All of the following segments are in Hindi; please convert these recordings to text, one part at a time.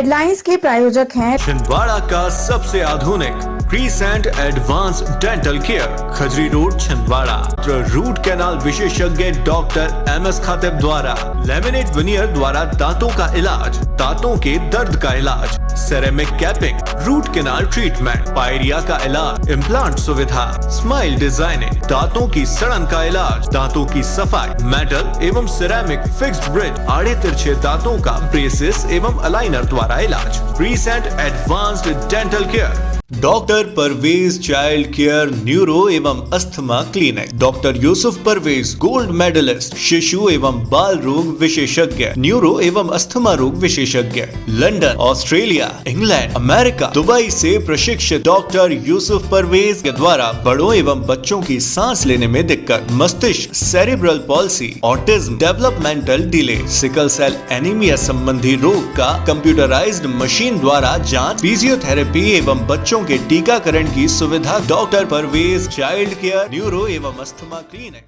हेडलाइंस के प्रायोजक हैं छिंदवाड़ा का सबसे आधुनिक crescent advance dental care, Khajri road, Chhindwara. Root canal विशेषज्ञ डॉक्टर MS खातिब द्वारा लेमिनेट विनियर द्वारा दांतों का इलाज, दांतों के दर्द का इलाज, ceramic capping, root canal treatment, pyorrhoea का इलाज, इम्प्लांट सुविधा, स्माइल डिजाइनिंग, दांतों की सड़न का इलाज, दांतों की सफाई, मेटल एवं सिरेमिक फिक्स्ड ब्रिज, आड़े तिरछे दांतों का ब्रेसेस एवं अलाइनर द्वारा इलाज। Crescent advanced dental care, doctor Parvez child care neuro एवं asthma clinic, doctor Yusuf Parvez gold medalist, शिशु एवं बाल रोग विशेषज्ञ, न्यूरो एवं अस्थमा रोग विशेषज्ञ, London, Australia, England, America, Dubai से प्रशिक्षित डॉक्टर यूसुफ परवेज के द्वारा बड़ों एवं बच्चों की सांस लेने में दिक्कत, मस्तिष्क, cerebral palsy, autism, developmental delay, sickle cell anaemia संबंधी रोग का कंप्यूटराइज्ड मशीन द्वारा जांच, फिजियोथेरेपी एवं बच्चों के टीकाकरण की सुविधा। Doctor Parvez child care neuro एवं अस्थमा क्लिनिक।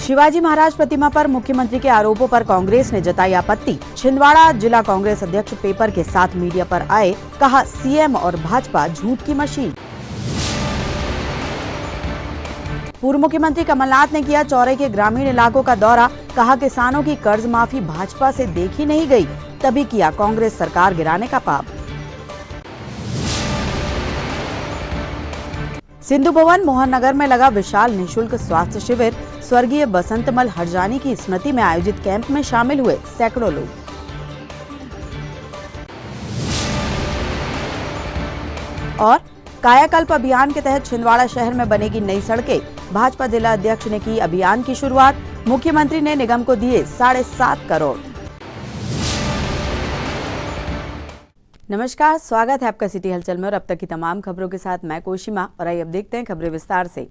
शिवाजी महाराज प्रतिमा पर मुख्यमंत्री के आरोपों पर कांग्रेस ने जताई आपत्ति। छिंदवाड़ा जिला कांग्रेस अध्यक्ष पेपर के साथ मीडिया पर आए, कहा सीएम और भाजपा झूठ की मशीन। पूर्व मुख्यमंत्री कमलनाथ ने किया चौरे के ग्रामीण इलाकों का दौरा, कहा किसानों की कर्ज माफी भाजपा से देखी नहीं गई, तभी किया कांग्रेस सरकार गिराने का पाप। सिंधु भवन मोहन नगर में लगा विशाल निःशुल्क स्वास्थ्य शिविर, स्वर्गीय बसंतमल हरजानी की स्मृति में आयोजित कैंप में शामिल हुए सैकड़ों लोग। और कायाकल्प अभियान के तहत छिंदवाड़ा शहर में बनेगी नई सड़कें, भाजपा जिला अध्यक्ष ने की अभियान की शुरुआत, मुख्यमंत्री ने निगम को दिए 7.5 करोड़। नमस्कार, स्वागत है आपका सिटी हलचल में और अब तक की तमाम खबरों के साथ मैं कोशिमा। और आइए अब देखते हैं खबरें विस्तार से।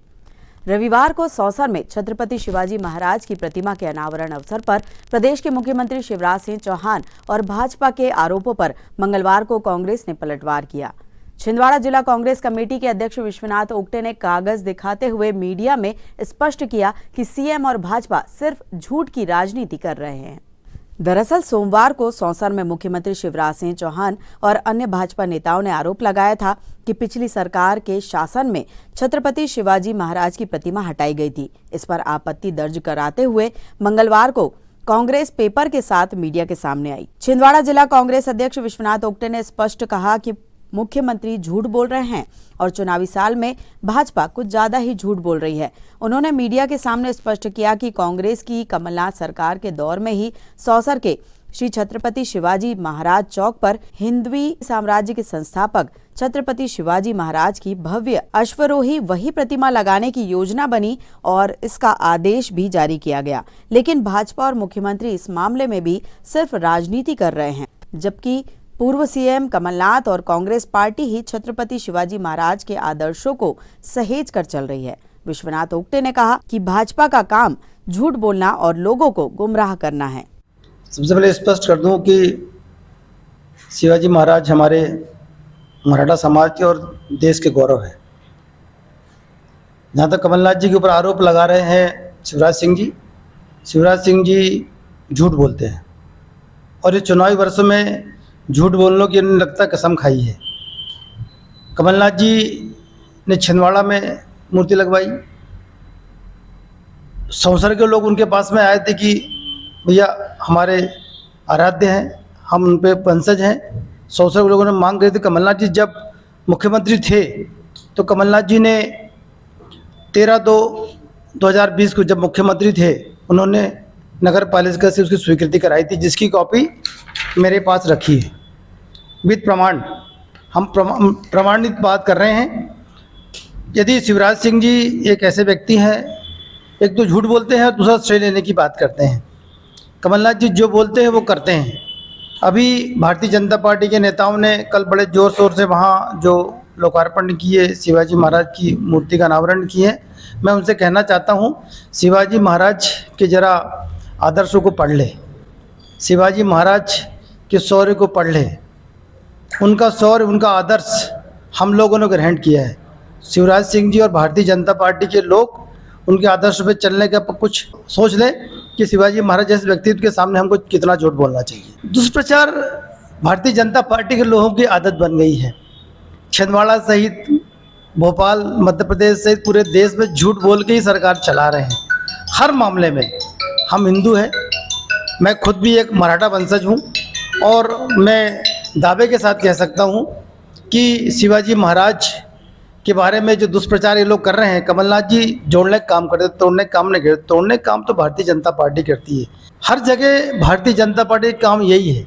रविवार को सौसर में छत्रपति शिवाजी महाराज की प्रतिमा के अनावरण अवसर पर प्रदेश के मुख्यमंत्री शिवराज सिंह चौहान और भाजपा के आरोपों पर मंगलवार को कांग्रेस ने पलटवार किया। छिंदवाड़ा जिला कांग्रेस कमेटी के अध्यक्ष विश्वनाथ ओक्टे ने कागज दिखाते हुए मीडिया में स्पष्ट किया कि सीएम और भाजपा सिर्फ झूठ की राजनीति कर रहे हैं। दरअसल सोमवार को सौंसर में मुख्यमंत्री शिवराज सिंह चौहान और अन्य भाजपा नेताओं ने आरोप लगाया था कि पिछली सरकार के शासन में छत्रपति शिवाजी महाराज की प्रतिमा हटाई गई थी। इस पर आपत्ति दर्ज कराते हुए मंगलवार को कांग्रेस पेपर के साथ मीडिया के सामने आई। छिंदवाड़ा जिला कांग्रेस अध्यक्ष विश्वनाथ ओक्टे ने स्पष्ट कहा कि मुख्यमंत्री झूठ बोल रहे हैं और चुनावी साल में भाजपा कुछ ज्यादा ही झूठ बोल रही है। उन्होंने मीडिया के सामने स्पष्ट किया कि कांग्रेस की कमलनाथ सरकार के दौर में ही सौसर के श्री छत्रपति शिवाजी महाराज चौक पर हिंदवी साम्राज्य के संस्थापक छत्रपति शिवाजी महाराज की भव्य अश्वरोही वही प्रतिमा लगाने की योजना बनी और इसका आदेश भी जारी किया गया। लेकिन भाजपा और मुख्यमंत्री इस मामले में भी सिर्फ राजनीति कर रहे हैं, जबकि पूर्व सीएम कमलनाथ और कांग्रेस पार्टी ही छत्रपति शिवाजी महाराज के आदर्शों को सहेज कर चल रही है। विश्वनाथ ओक्टे ने कहा कि भाजपा का काम झूठ बोलना और लोगों को गुमराह करना है। सबसे पहले स्पष्ट कर दूं कि शिवाजी महाराज हमारे मराठा समाज के और देश के गौरव है। जहाँ तक कमलनाथ जी के ऊपर आरोप लगा रहे हैं शिवराज सिंह जी झूठ बोलते हैं और इस चुनावी वर्षों में झूठ बोलने की उन्हें लगता कसम खाई है। कमलनाथ जी ने छिंदवाड़ा में मूर्ति लगवाई, सौंसर के लोग उनके पास में आए थे कि भैया हमारे आराध्य हैं, हम उन पे वंशज हैं। सौंसर के लोगों ने मांग रहे थे। कमलनाथ जी जब मुख्यमंत्री थे तो कमलनाथ जी ने 13/2/2020 को जब मुख्यमंत्री थे उन्होंने नगर पालिका से उसकी स्वीकृति कराई थी, जिसकी कॉपी मेरे पास रखी है विद प्रमाण। हम प्रमाणित बात कर रहे हैं। यदि शिवराज सिंह जी एक ऐसे व्यक्ति हैं, एक तो झूठ बोलते हैं और दूसरा श्रेय लेने की बात करते हैं। कमलनाथ जी जो बोलते हैं वो करते हैं। अभी भारतीय जनता पार्टी के नेताओं ने कल बड़े ज़ोर शोर से वहाँ जो लोकार्पण किए, शिवाजी महाराज की मूर्ति का अनावरण किए। मैं उनसे कहना चाहता हूँ, शिवाजी महाराज के ज़रा आदर्शों को पढ़ ले, शिवाजी महाराज के शौर्य को पढ़ ले। उनका शौर्य, उनका आदर्श हम लोगों ने ग्रहण किया है। शिवराज सिंह जी और भारतीय जनता पार्टी के लोग उनके आदर्श पे चलने का कुछ सोच लें कि शिवाजी महाराज जैसे व्यक्तित्व के सामने हमको कितना झूठ बोलना चाहिए। दुष्प्रचार भारतीय जनता पार्टी के लोगों की आदत बन गई है। छिंदवाड़ा सहित भोपाल, मध्य प्रदेश सहित पूरे देश में झूठ बोल के ही सरकार चला रहे हैं हर मामले में। हम हिंदू हैं, मैं खुद भी एक मराठा वंशज हूँ और मैं दावे के साथ कह सकता हूँ कि शिवाजी महाराज के बारे में जो दुष्प्रचार ये लोग कर रहे हैं, कमलनाथ जी जोड़ने का काम करते, तोड़ने का काम नहीं करते। तोड़ने का काम तो भारतीय जनता पार्टी करती है। हर जगह भारतीय जनता पार्टी का काम यही है।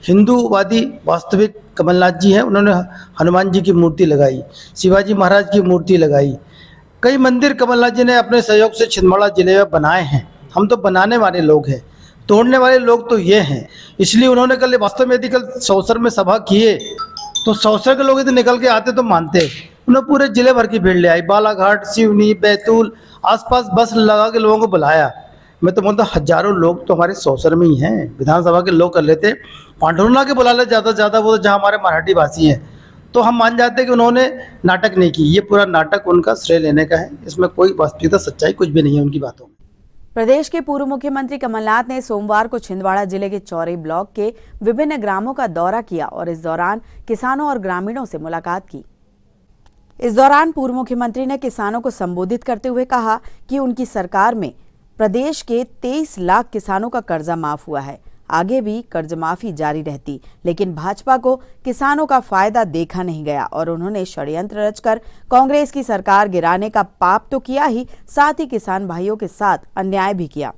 हिंदूवादी वास्तविक कमलनाथ जी हैं, उन्होंने हनुमान जी की मूर्ति लगाई, शिवाजी महाराज की मूर्ति लगाई। कई मंदिर कमलनाथ जी ने अपने सहयोग से छिंदवाड़ा जिले में बनाए हैं। हम तो बनाने वाले लोग हैं, तोड़ने वाले लोग तो ये हैं। इसलिए उन्होंने कल वास्तव में यदि कल सौसर में सभा किए तो सौसर के लोग यदि निकल के आते तो मानते। उन्होंने पूरे जिले भर की भीड़ ले आई, बालाघाट, सिवनी, बैतूल, आसपास बस लगा के लोगों को बुलाया। मैं तो बोलता हजारों लोग तो हमारे सौसर में ही हैं। विधानसभा के लोग कर लेते, पांडुरंगा के बुला ले ज़्यादा से ज़्यादा, वो जहाँ हमारे मराठी भाषी हैं, तो हम मान जाते कि उन्होंने नाटक नहीं की। ये पूरा नाटक उनका श्रेय लेने का है, इसमें कोई वास्तविकता सच्चाई कुछ भी नहीं है उनकी बातों में। प्रदेश के पूर्व मुख्यमंत्री कमलनाथ ने सोमवार को छिंदवाड़ा जिले के चौरी ब्लॉक के विभिन्न ग्रामों का दौरा किया और इस दौरान किसानों और ग्रामीणों से मुलाकात की। इस दौरान पूर्व मुख्यमंत्री ने किसानों को संबोधित करते हुए कहा कि उनकी सरकार में प्रदेश के 23 लाख किसानों का कर्जा माफ हुआ है, आगे भी कर्ज माफी जारी रहती, लेकिन भाजपा को किसानों का फायदा देखा नहीं गया और उन्होंने षड्यंत्र रचकर कांग्रेस की सरकार गिराने का पाप तो किया ही, साथ ही किसान भाइयों के साथ अन्याय भी किया।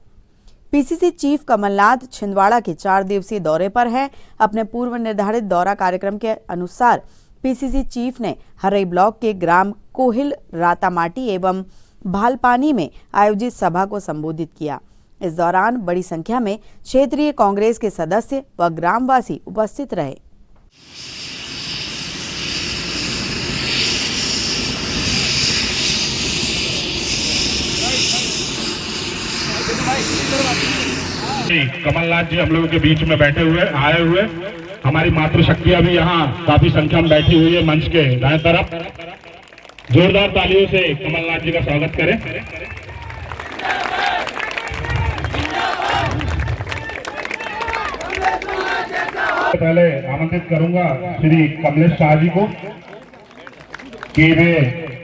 पीसीसी चीफ कमलनाथ छिंदवाड़ा के 4 दिवसीय दौरे पर हैं। अपने पूर्व निर्धारित दौरा कार्यक्रम के अनुसार पीसीसी चीफ ने हरई ब्लॉक के ग्राम कोहिल, रातामाटी एवं भालपानी में आयोजित सभा को संबोधित किया। इस दौरान बड़ी संख्या में क्षेत्रीय कांग्रेस के सदस्य व ग्रामवासी उपस्थित रहे। कमलनाथ जी हम लोगों के बीच में बैठे हुए आए हुए, हमारी मातृशक्तियां भी यहाँ काफी संख्या में बैठी हुई है मंच के दाएं तरफ। जोरदार तालियों से कमलनाथ जी का स्वागत करें। पहले आमंत्रित करूंगा श्री कमलेश शाह जी को कि वे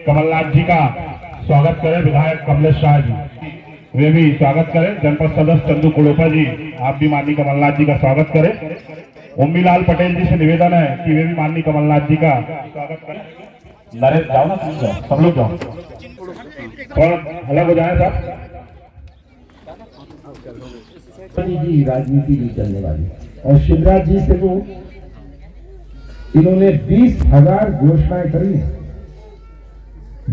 कमलनाथ जी का स्वागत करें। विधायक कमलेश शाह जी वे भी स्वागत करें। जनपद सदस्य चंदू कुड़ोपा जी आप भी माननीय कमलनाथ जी का स्वागत करें। उम्मीलाल पटेल जी से निवेदन है कि वे भी माननीय कमलनाथ जी का स्वागत करें। नरेश जाओ ना, सब लोग जाओ, थोड़ा अलग हो जाए साहब। जी राजनीति नहीं चलने वाली और शिवराज जी से वो इन्होंने 20,000 घोषणाएं करी,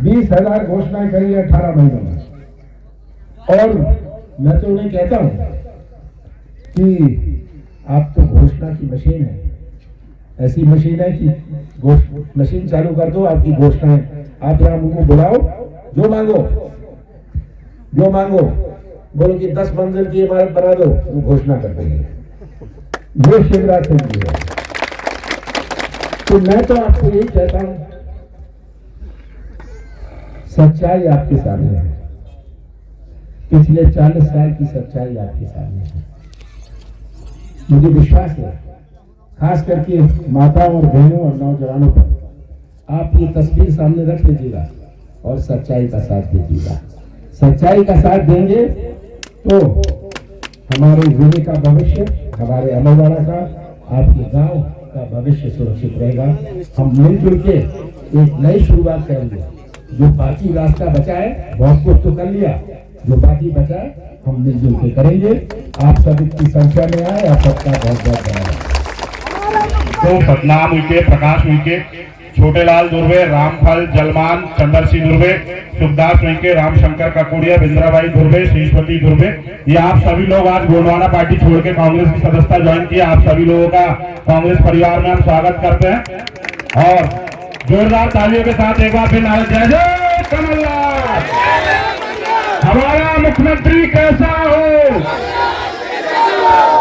20,000 घोषणाएं करी 18 महीनों में। और मैं तो उन्हें कहता हूं कि आप तो घोषणा की मशीन है, ऐसी मशीन है कि मशीन चालू कर दो, आपकी घोषणाएं, आप यहां उनको बुलाओ, जो मांगो, बोलो कि 10 मंजिल की इमारत बना दो, वो घोषणा कर देंगे। ये शिवराज सिंह जी है। तो मैं तो आपको यही कहता हूं, सच्चाई आपके सामने है, पिछले 40 साल की सच्चाई आपके सामने है। मुझे विश्वास है खास करके माताओं और बहनों और नौजवानों पर आप ये तस्वीर सामने रख लीजिएगा और सच्चाई का साथ दीजिएगा। सच्चाई का साथ देंगे तो हमारे जिले का भविष्य, हमारे अमरवाड़ा का, आपके गांव का भविष्य सुरक्षित रहेगा। हम मिलजुल के एक नई शुरुआत करेंगे। जो बाकी रास्ता बचा है, बहुत कुछ तो कर लिया, जो बाकी बचा है हम मिलजुल के करेंगे। आप सब इतनी संख्या में आए, आप सबका बहुत बहुत धन्यवाद। तो सतनाम उइके, प्रकाश उइके, छोटेलाल दुर्वे, रामफल जलमान, चंदर सिंह दुर्वे, सुखदास उइके, रामशंकर ककोड़िया, बिंद्राबाई दुर्वे, श्रीपति दुर्वे, ये आप सभी लोग आज गोंडवाना पार्टी छोड़ के कांग्रेस की सदस्यता ज्वाइन किया। आप सभी लोगों का कांग्रेस परिवार में हम स्वागत करते हैं और जोरदार तालियों के साथ एक बार फिर नारा जय जय कमलनाथ। हमारा मुख्यमंत्री कैसा हो,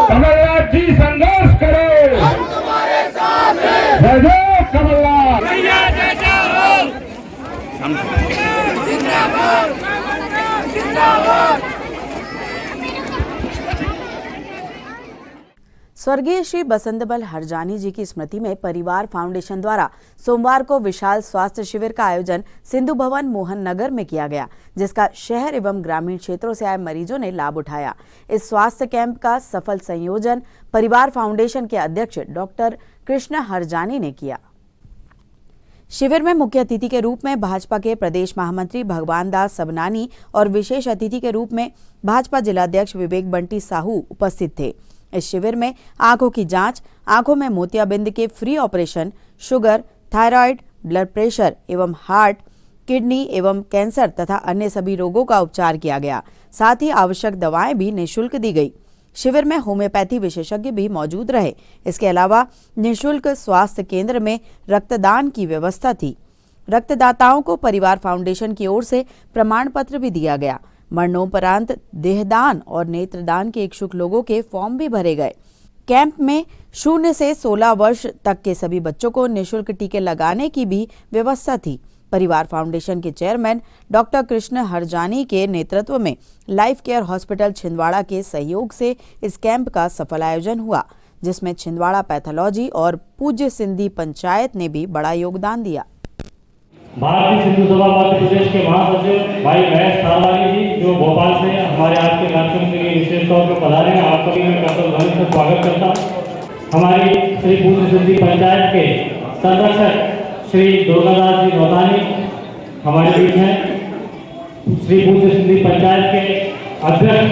कमलनाथ जी संघर्ष करो, जय जय कमलनाथ। स्वर्गीय श्री बसंतबल हरजानी जी की स्मृति में परिवार फाउंडेशन द्वारा सोमवार को विशाल स्वास्थ्य शिविर का आयोजन सिंधु भवन मोहन नगर में किया गया, जिसका शहर एवं ग्रामीण क्षेत्रों से आए मरीजों ने लाभ उठाया। इस स्वास्थ्य कैंप का सफल संयोजन परिवार फाउंडेशन के अध्यक्ष डॉक्टर कृष्ण हरजानी ने किया। शिविर में मुख्य अतिथि के रूप में भाजपा के प्रदेश महामंत्री भगवान दास सबनानी और विशेष अतिथि के रूप में भाजपा जिलाध्यक्ष विवेक बंटी साहू उपस्थित थे। इस शिविर में आंखों की जांच, आंखों में मोतियाबिंद के free operation, sugar, thyroid, blood pressure एवं हार्ट, किडनी एवं कैंसर तथा अन्य सभी रोगों का उपचार किया गया। साथ ही आवश्यक दवाएं भी निःशुल्क दी गई। शिविर में होम्योपैथी विशेषज्ञ भी मौजूद रहे। इसके अलावा निःशुल्क स्वास्थ्य केंद्र में रक्तदान की व्यवस्था थी। रक्तदाताओं को परिवार फाउंडेशन की ओर से प्रमाण पत्र भी दिया गया। मरणोपरांत देहदान और नेत्रदान के इच्छुक लोगों के फॉर्म भी भरे गए। कैंप में 0 से 16 वर्ष तक के सभी बच्चों को निःशुल्क टीके लगाने की भी व्यवस्था थी। परिवार फाउंडेशन के चेयरमैन डॉक्टर कृष्ण हरजानी के नेतृत्व में लाइफ केयर हॉस्पिटल छिंदवाड़ा के सहयोग से इस कैंप का सफल आयोजन हुआ, जिसमें छिंदवाड़ा पैथोलॉजी और पूज्य सिंधी पंचायत ने भी बड़ा योगदान दिया। भारतीय सिंधु सभा मध्य प्रदेश के महासचिव भाई महेश थारवानी जी, जो भोपाल से हमारे आज के कार्यक्रम के लिए विशेष तौर पर पधारे हैं, आप सभी मैं कर्तव्य से स्वागत करता हूँ। हमारी श्री पूज्य सिंधी पंचायत के संरक्षक श्री दुर्गादास जी नौतानी हमारे बीच हैं। श्री पूज्य सिंधी पंचायत के अध्यक्ष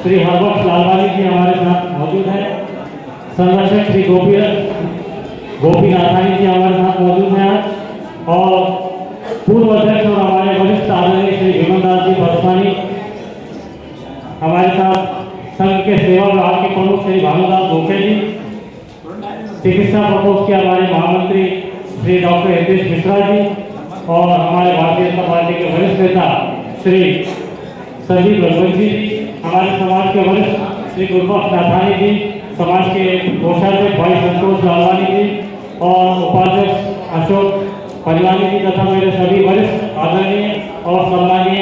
श्री हरबख्श लालवानी जी हमारे साथ मौजूद हैं। संरक्षक श्री गोपीनाथानी जी हमारे साथ मौजूद हैं और पूर्व अध्यक्ष और हमारे वरिष्ठ आदरणीय श्री विमलदास जी बरसानी हमारे साथ, संघ के सेवा विभाग के प्रमुख श्री भानुदास धोखे जी, चिकित्सा प्रकोष्ठ के हमारे महामंत्री श्री डॉक्टर हितेश मिश्रा जी और हमारे भारतीय जनता पार्टी के वरिष्ठ नेता श्री संजीव रघुवंशी जी, हमारे समाज के वरिष्ठ श्री गुरबख्श नाथानी जी, समाज के कोषाध्यक्ष भाई संतोष लालवानी जी और उपाध्यक्ष अशोक परिवानी जी तथा मेरे सभी वरिष्ठ आदरणीय और सम्मानीय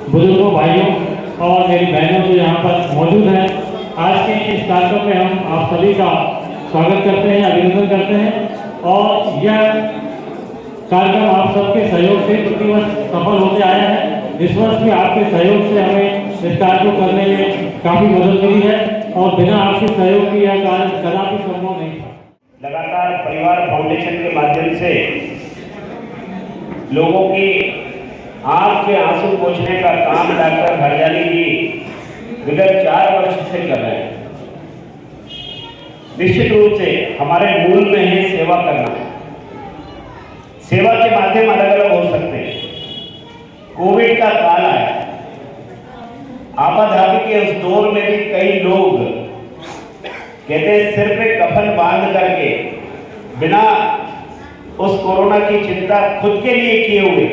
बुजुर्गों, भाइयों और मेरी बहनों जो यहाँ पर मौजूद हैं। आज के इस कार्यक्रम में हम आप सभी का स्वागत करते हैं, अभिनंदन करते हैं और यह कार्यक्रम आप सबके सहयोग से प्रतिवर्ष सफल होते आया है। इस वर्ष भी आपके सहयोग से हमें इस कार्य को करने में काफ़ी मदद मिली है और बिना आपके सहयोग की यह कार्य कदापि संभव नहीं था। लगातार परिवार फाउंडेशन के माध्यम से लोगों की आंख के आंसू पोंछने का काम डॉक्टर हरजानी जी विगत 4 वर्ष से कर रहे हैं। निश्चित रूप से हमारे मूल में है सेवा करना। सेवा के माध्यम अलग अलग हो सकते हैं। कोविड का काल आया, आपाधापी के उस दौर में भी कई लोग कहते सिर पे कफन बांध करके बिना उस कोरोना की चिंता खुद के लिए किए हुए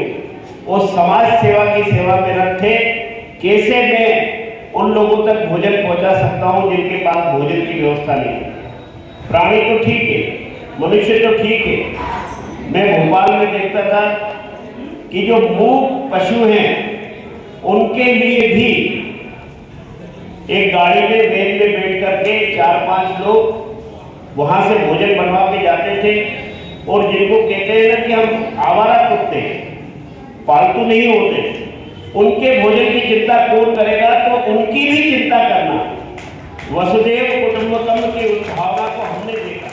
उस समाज सेवा की सेवा में रखे। कैसे मैं उन लोगों तक भोजन पहुंचा सकता हूं जिनके पास भोजन की व्यवस्था नहीं है। प्राणी तो ठीक है, मनुष्य तो ठीक है। मैं भोपाल में देखता था कि जो मूक पशु हैं उनके लिए भी एक गाड़ी में वैन में बैठ करके 4-5 लोग वहां से भोजन बनवा के जाते थे। और जिनको कहते हैं ना कि हम आवारा कुत्ते, पालतू नहीं होते, उनके भोजन की चिंता कौन करेगा, तो उनकी भी चिंता करना। वसुदेव कुटुंबकम की उस भावना को हमने देखा।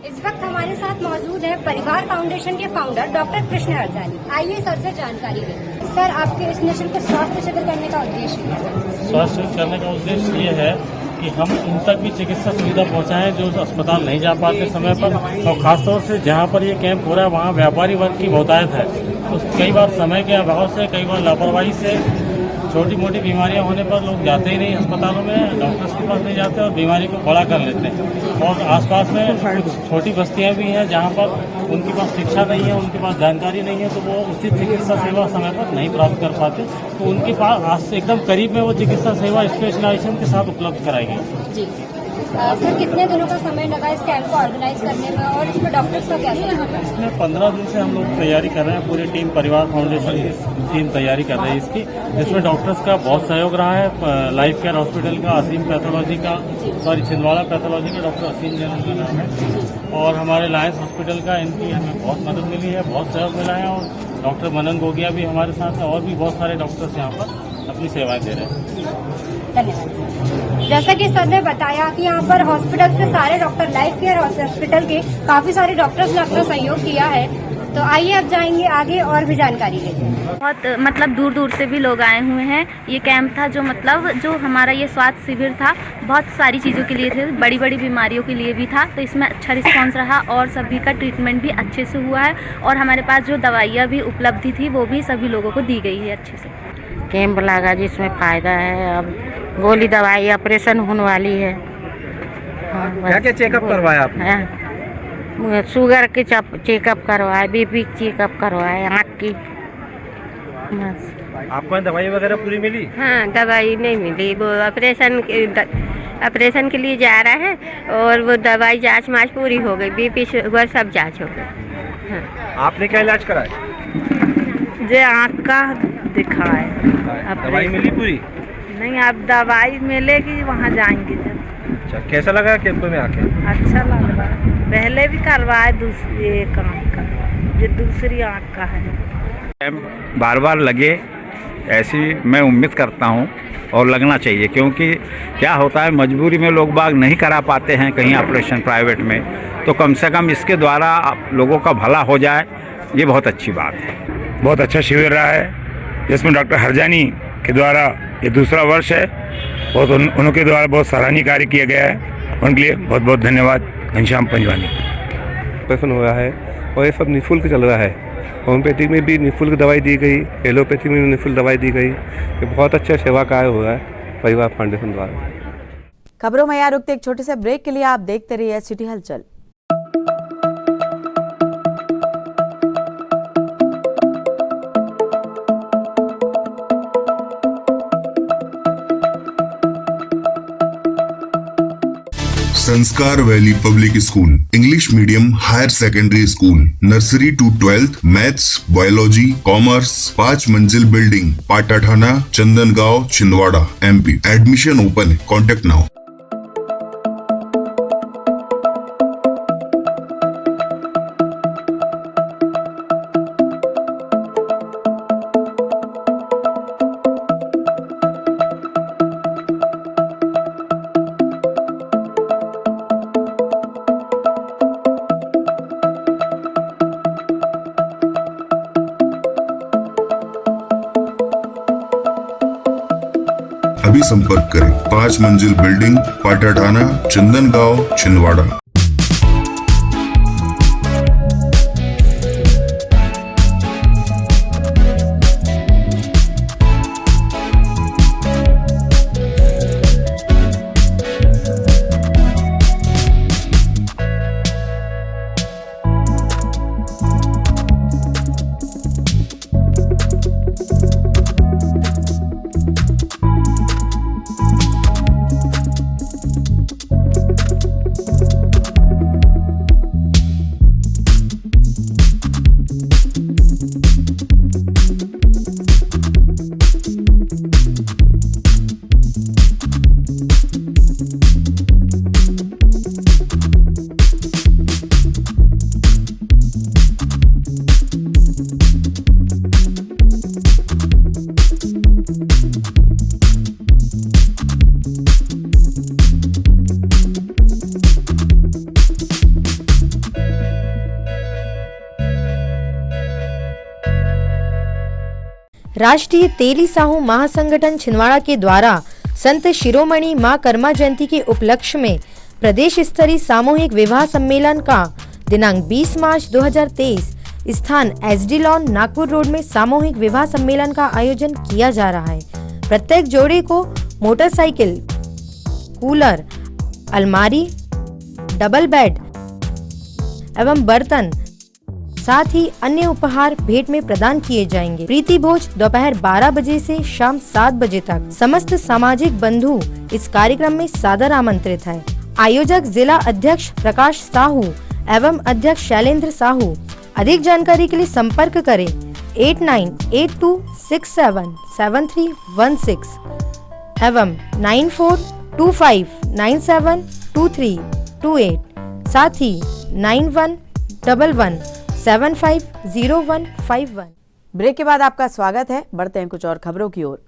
इस वक्त हमारे साथ मौजूद है परिवार फाउंडेशन के फाउंडर डॉक्टर कृष्ण हरजानी। आइए सर से जानकारी लें। सर, आपके इस निःशुल्क स्वास्थ्य शिविर करने का उद्देश्य क्या है? स्वास्थ्य शिविर करने का उद्देश्य ये है कि हम उन तक भी चिकित्सा सुविधा पहुंचाएं जो अस्पताल नहीं जा पाते समय पर, और खासतौर से जहां पर ये कैंप हो रहा है वहां व्यापारी वर्ग की बहुतायत है। तो कई बार समय के अभाव से, कई बार लापरवाही से छोटी मोटी बीमारियां होने पर लोग जाते ही नहीं अस्पतालों में, डॉक्टर्स के पास नहीं जाते और बीमारी को बड़ा कर लेते हैं। और आसपास में कुछ छोटी बस्तियां भी हैं जहां पर उनके पास शिक्षा नहीं है, उनके पास जानकारी नहीं है, तो वो उचित चिकित्सा सेवा समय पर नहीं प्राप्त कर पाते। तो उनके पास आज से एकदम करीब में वो चिकित्सा सेवा स्पेशलाइजेशन के साथ उपलब्ध कराई गई। सर कितने दिनों का समय लगा इस कैंप को ऑर्गेनाइज करने में और इसमें डॉक्टर्स का क्या सहयोग है? इसमें 15 दिन से हम लोग तैयारी कर रहे हैं, पूरी टीम परिवार फाउंडेशन की टीम तैयारी कर रही है इसकी, जिसमें डॉक्टर्स का बहुत सहयोग रहा है। लाइफ केयर हॉस्पिटल का असीम पैथोलॉजी का, छिंदवाड़ा पैथोलॉजी का डॉक्टर असीम जैन का नाम है, और हमारे लायंस हॉस्पिटल का, इनकी हमें बहुत मदद मिली है, बहुत सहयोग मिला है। और डॉक्टर मनन गोगिया भी हमारे साथ है, और भी बहुत सारे डॉक्टर्स यहाँ पर अपनी सेवाएं दे रहे हैं। धन्यवाद। जैसा कि सर ने बताया कि यहाँ पर हॉस्पिटल के सारे डॉक्टर, लाइफ केयर हॉस्पिटल के काफी सारे डॉक्टर्स ने अपना सहयोग किया है। तो आइए अब जाएंगे आगे और भी जानकारी लेते हैं। बहुत मतलब दूर दूर से भी लोग आए हुए हैं। ये कैंप था जो हमारा ये स्वास्थ्य शिविर था, बहुत सारी चीज़ों के लिए थे, बड़ी बड़ी बीमारियों के लिए भी था। तो इसमें अच्छा रिस्पांस रहा और सभी का ट्रीटमेंट भी अच्छे से हुआ है, और हमारे पास जो दवाइयाँ भी उपलब्ध थी वो भी सभी लोगों को दी गई है अच्छे से। कैंप लगा जिसमें फ़ायदा है। अब गोली दवाई ऑपरेशन होने वाली है। क्या क्या चेकअप करवाया आपने? शुगर के चेकअप करवाए, बीपी चेकअप करवाए, आँख की। बस। आपको दवाई वगैरह पूरी मिली? हाँ, दवाई नहीं मिली। वो ऑपरेशन के लिए जा रहा है, और वो दवाई जांच पूरी हो गई, बीपी शुगर सब जांच हो गई। हाँ। आपने क्या इलाज कराया? जो आँख का दिखाए। दवाई मिली पूरी? नहीं, अब दवाई मिलेगी, वहाँ जाएंगे जब। अच्छा, कैसा लगा कैंप में आके? अच्छा लग रहा है। पहले भी करवाए दूसरी एक आँख का, जो दूसरी आँख का है। कैंप बार बार लगे ऐसी मैं उम्मीद करता हूं, और लगना चाहिए, क्योंकि क्या होता है मजबूरी में लोग बाग नहीं करा पाते हैं कहीं ऑपरेशन प्राइवेट में, तो कम से कम इसके द्वारा आप लोगों का भला हो जाए, ये बहुत अच्छी बात है। बहुत अच्छा शिविर रहा है, जिसमें डॉक्टर हरजानी के द्वारा ये दूसरा वर्ष है, और उनके द्वारा बहुत सराहनीय कार्य किया गया है। उनके लिए बहुत बहुत धन्यवाद। घनश्याम पंजवानी। ऑपरेशन हुआ है और ये सब निःशुल्क चल रहा है। होम्योपैथी में भी निःशुल्क दवाई दी गई, एलोपैथी में भी निःशुल्क दवाई दी गई। ये बहुत अच्छा सेवा कार्य हुआ है परिवार फाउंडेशन द्वारा। खबरों में यहाँ रुकते एक छोटे से ब्रेक के लिए आप देखते रहिए city Halchal. Sanskar valley public school, English medium higher secondary school, nursery to 12th, maths, biology, commerce, 5 मंजिल building, Patathana, Chandangaon, Chhindwara, MP। Admission open है, कॉन्टेक्ट नाउ। अभी संपर्क करें। 5 मंजिल बिल्डिंग, पाटाठाना, चंदनगांव, छिंदवाड़ा। राष्ट्रीय तेली साहू महासंगठन छिंदवाड़ा के द्वारा संत शिरोमणि मां कर्मा जयंती के उपलक्ष्य में प्रदेश स्तरीय सामूहिक विवाह सम्मेलन का दिनांक 20 मार्च 2023 स्थान SD लॉन नागपुर रोड में सामूहिक विवाह सम्मेलन का आयोजन किया जा रहा है। प्रत्येक जोड़े को मोटरसाइकिल, कूलर, अलमारी, डबल बेड एवं बर्तन, साथ ही अन्य उपहार भेंट में प्रदान किए जाएंगे। प्रीति भोज दोपहर 12 बजे से शाम 7 बजे तक। समस्त सामाजिक बंधु इस कार्यक्रम में सादर आमंत्रित है। आयोजक जिला अध्यक्ष प्रकाश साहू एवं अध्यक्ष शैलेंद्र साहू। अधिक जानकारी के लिए संपर्क करें 8982677316 एवं 9425972328, साथ ही 9111750151। ब्रेक के बाद आपका स्वागत है। बढ़ते हैं कुछ और खबरों की ओर।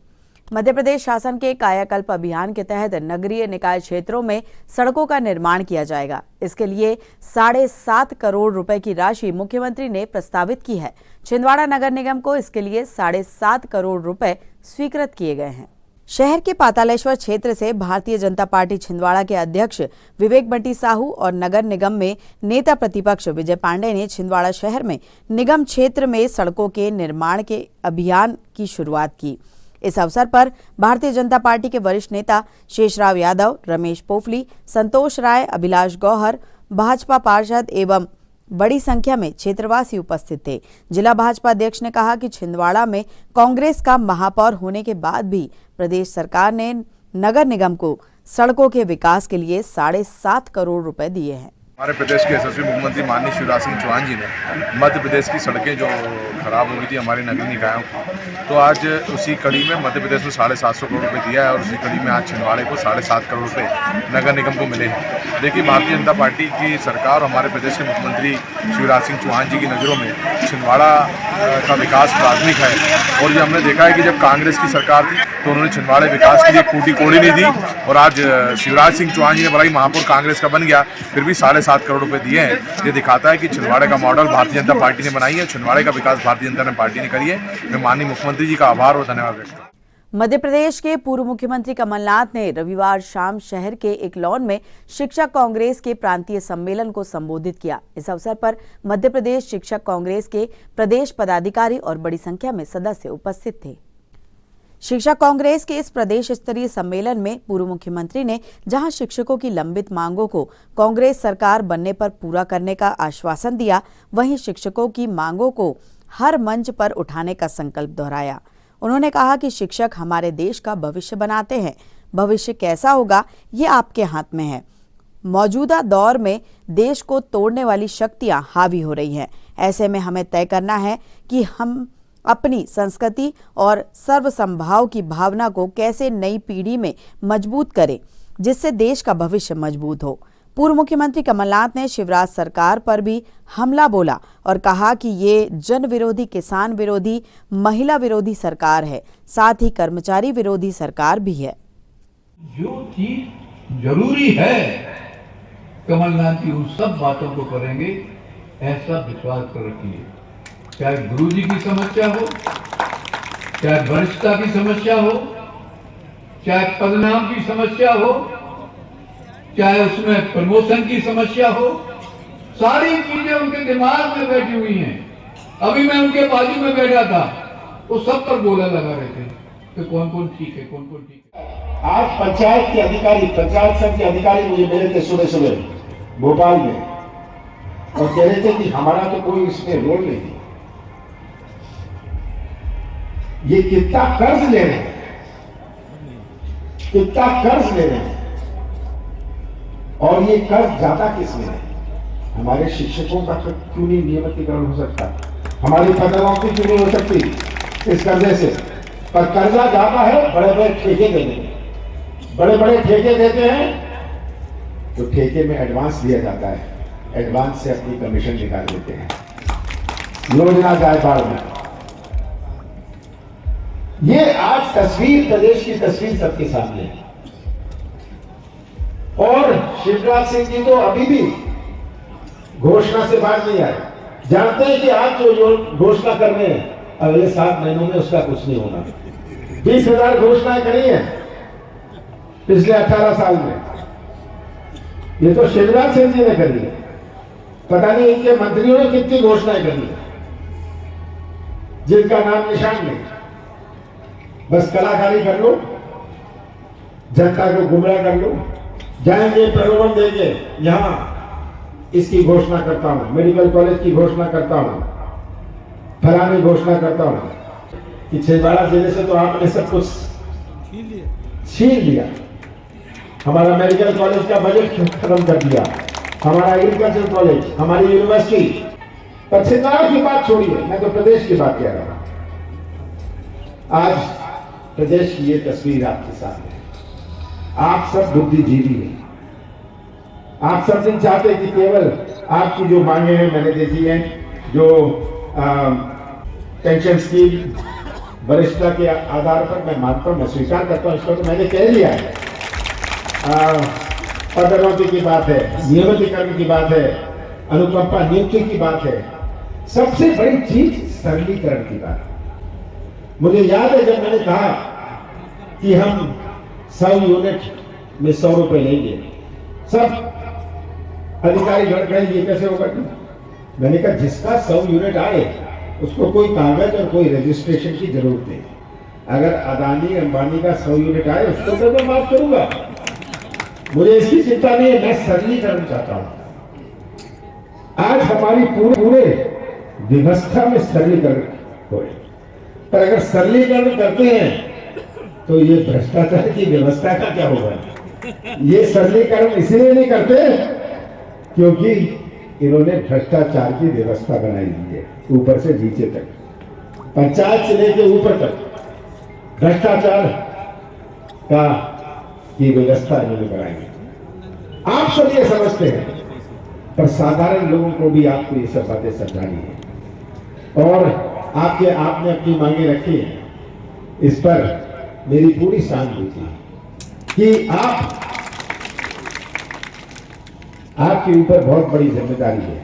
मध्य प्रदेश शासन के कायाकल्प अभियान के तहत नगरीय निकाय क्षेत्रों में सड़कों का निर्माण किया जाएगा। इसके लिए 7.5 करोड़ रुपए की राशि मुख्यमंत्री ने प्रस्तावित की है। छिंदवाड़ा नगर निगम को इसके लिए 7.5 करोड़ रुपए स्वीकृत किए गए हैं। शहर के पातालेश्वर क्षेत्र से भारतीय जनता पार्टी छिंदवाड़ा के अध्यक्ष विवेक बंटी साहू और नगर निगम में नेता प्रतिपक्ष विजय पांडे ने छिंदवाड़ा शहर में निगम क्षेत्र में सड़कों के निर्माण के अभियान की शुरुआत की। इस अवसर पर भारतीय जनता पार्टी के वरिष्ठ नेता शेषराव यादव, रमेश पोफली, संतोष राय, अभिलाष गौहर, भाजपा पार्षद एवं बड़ी संख्या में क्षेत्रवासी उपस्थित थे। जिला भाजपा अध्यक्ष ने कहा कि छिंदवाड़ा में कांग्रेस का महापौर होने के बाद भी प्रदेश सरकार ने नगर निगम को सड़कों के विकास के लिए 7.5 करोड़ रुपए दिए हैं। हमारे प्रदेश के यशस्वी मुख्यमंत्री माननीय शिवराज सिंह चौहान जी ने मध्य प्रदेश की सड़कें जो खराब हो गई थी हमारे नगर निकायों की, तो आज उसी कड़ी में मध्य प्रदेश में 750 करोड़ रुपए दिया है और उसी कड़ी में आज छिंदवाड़े को 7.5 करोड़ रुपए नगर निगम को मिले हैं। देखिए, भारतीय जनता पार्टी की सरकार और हमारे प्रदेश के मुख्यमंत्री शिवराज सिंह चौहान जी की नज़रों में छिंदवाड़ा का विकास प्राथमिक है। और ये हमने देखा है कि जब कांग्रेस की सरकार थी तो उन्होंने छिंदवाड़े विकास के लिए फूटी कोड़ी नहीं दी, और आज शिवराज सिंह चौहान जी ने बड़ा ही महापौर कांग्रेस का बन गया, फिर भी 7.5 करोड़ रुपए दिए हैं। ये दिखाता है कि छिंदवाड़े का मॉडल भारतीय जनता पार्टी ने बनाई है, छिंदवाड़े का विकास भारतीय जनता पार्टी ने करी है। मैं माननीय मुख्यमंत्री जी का आभार और धन्यवाद व्यक्त करता हूं। मध्य प्रदेश के पूर्व मुख्यमंत्री कमलनाथ ने रविवार शाम शहर के एक लॉन में शिक्षक कांग्रेस के प्रांतीय सम्मेलन को संबोधित किया। इस अवसर पर मध्य प्रदेश शिक्षक कांग्रेस के प्रदेश पदाधिकारी और बड़ी संख्या में सदस्य उपस्थित थे। शिक्षक कांग्रेस के इस प्रदेश स्तरीय सम्मेलन में पूर्व मुख्यमंत्री ने जहां शिक्षकों की लंबित मांगों को कांग्रेस सरकार बनने पर पूरा करने का आश्वासन दिया, वहीं शिक्षकों की मांगों को हर मंच पर उठाने का संकल्प दोहराया। उन्होंने कहा कि शिक्षक हमारे देश का भविष्य बनाते हैं। भविष्य कैसा होगा ये आपके हाथ में है। मौजूदा दौर में देश को तोड़ने वाली शक्तियां हावी हो रही हैं। ऐसे में हमें तय करना है कि हम अपनी संस्कृति और सर्वसंभाव की भावना को कैसे नई पीढ़ी में मजबूत करें, जिससे देश का भविष्य मजबूत हो। पूर्व मुख्यमंत्री कमलनाथ ने शिवराज सरकार पर भी हमला बोला और कहा कि ये जन विरोधी, किसान विरोधी, महिला विरोधी सरकार है, साथ ही कर्मचारी विरोधी सरकार भी है। जो चीज जरूरी है कमलनाथ जी उन सब बातों को करेंगे, ऐसा विश्वास कर रखिए। चाहे गुरुजी की समस्या हो, चाहे वरिष्ठता की समस्या हो, चाहे पदनाम की समस्या हो, चाहे उसमें प्रमोशन की समस्या हो, सारी चीजें उनके दिमाग में बैठी हुई हैं। अभी मैं उनके बाजू में बैठा था, वो सब पर गोला लगा रहे थे कि कौन कौन ठीक है, कौन कौन ठीक है। आज पंचायत के अधिकारी, पंचायत संघ के अधिकारी मुझे मिले थे सुबह सुबह भोपाल में और कह रहे थे कि हमारा तो कोई इसमें रोल नहीं है। ये कितना कर्ज ले रहे हैं, कितना कर्ज ले रहे हैं, और ये कर्ज जाता किसमें है? हमारे शिक्षकों का क्यों नहीं नियमितीकरण हो सकता? हमारी पदों की क्यों नहीं हो सकती इस कर्जे से? पर कर्जा जाता है बड़े बड़े ठेके देने, बड़े बड़े ठेके देते हैं तो ठेके में एडवांस दिया जाता है, एडवांस से अपनी कमीशन निकाल देते हैं। योजना जाए बाढ़ में। ये आज तस्वीर, प्रदेश की तस्वीर सबके सामने है। और शिवराज सिंह जी तो अभी भी घोषणा से बाहर नहीं आए। जानते हैं कि आज जो घोषणा कर रहे हैं अगले 7 महीनों में उसका कुछ नहीं होना। 20,000 घोषणाएं करी हैं पिछले 18 साल में, ये तो शिवराज सिंह जी ने करी है। पता नहीं इनके मंत्रियों ने कितनी घोषणाएं करी है जिनका नाम निशान नहीं। बस कलाकारी कर लो, जनता को गुमराह कर लो, जाएंगे प्रलोभन देंगे, यहां इसकी घोषणा करता हूं, मेडिकल कॉलेज की घोषणा करता हूं, फलानी घोषणा करता हूं कि छिंदवाड़ा जिले से तो आपने सब कुछ छीन लिया। हमारा मेडिकल कॉलेज का बजट खत्म कर दिया, हमारा एग्रीकल्चर कॉलेज, हमारी यूनिवर्सिटी। पर छिंदवाड़ा की बात छोड़िए, मैं तो प्रदेश की बात कह रहा हूं। आज प्रदेश की ये तस्वीर आपके सामने है। आप सब बुद्धिजीवी हैं, आप सब नहीं चाहते कि केवल आपकी जो मांगे हैं मैंने देखी है, जो पेंशन स्कीम वरिष्ठता के आधार पर मैं मानता हूं, मैं स्वीकार करता हूं, इसको तो मैंने कह दिया है। पदोन्नति की बात है, नियमितीकरण की बात है, अनुकंपा नियुक्ति की बात है, सबसे बड़ी चीज सरलीकरण की बात है। मुझे याद है जब मैंने कहा कि हम 100 यूनिट में 100 रुपए लेंगे, सब अधिकारी गण गए, ये कैसे होगा? मैंने कहा जिसका 100 यूनिट आए उसको कोई कागज और कोई रजिस्ट्रेशन की जरूरत नहीं। अगर अदानी अंबानी का 100 यूनिट आए उसको तो मैं माफ करूंगा, मुझे इसकी चिंता नहीं है, मैं सरलीकरण चाहता हूं। आज हमारी पूरे व्यवस्था में सरलीकरण हो, पर अगर सरलीकरण करते हैं तो ये भ्रष्टाचार की व्यवस्था का क्या होगा? ये सरलीकरण इसलिए नहीं करते क्योंकि इन्होंने भ्रष्टाचार की व्यवस्था बनाई हुई है, ऊपर से नीचे तक, पंचायत से लेकर ऊपर तक भ्रष्टाचार का की व्यवस्था इन्होंने बनाई है। आप सब ये समझते हैं, पर साधारण लोगों को भी आपको ये सब बातें समझानी है। और आपने अपनी मांगे रखी है, इस पर मेरी पूरी सहानुभूति कि आपके ऊपर बहुत बड़ी जिम्मेदारी है,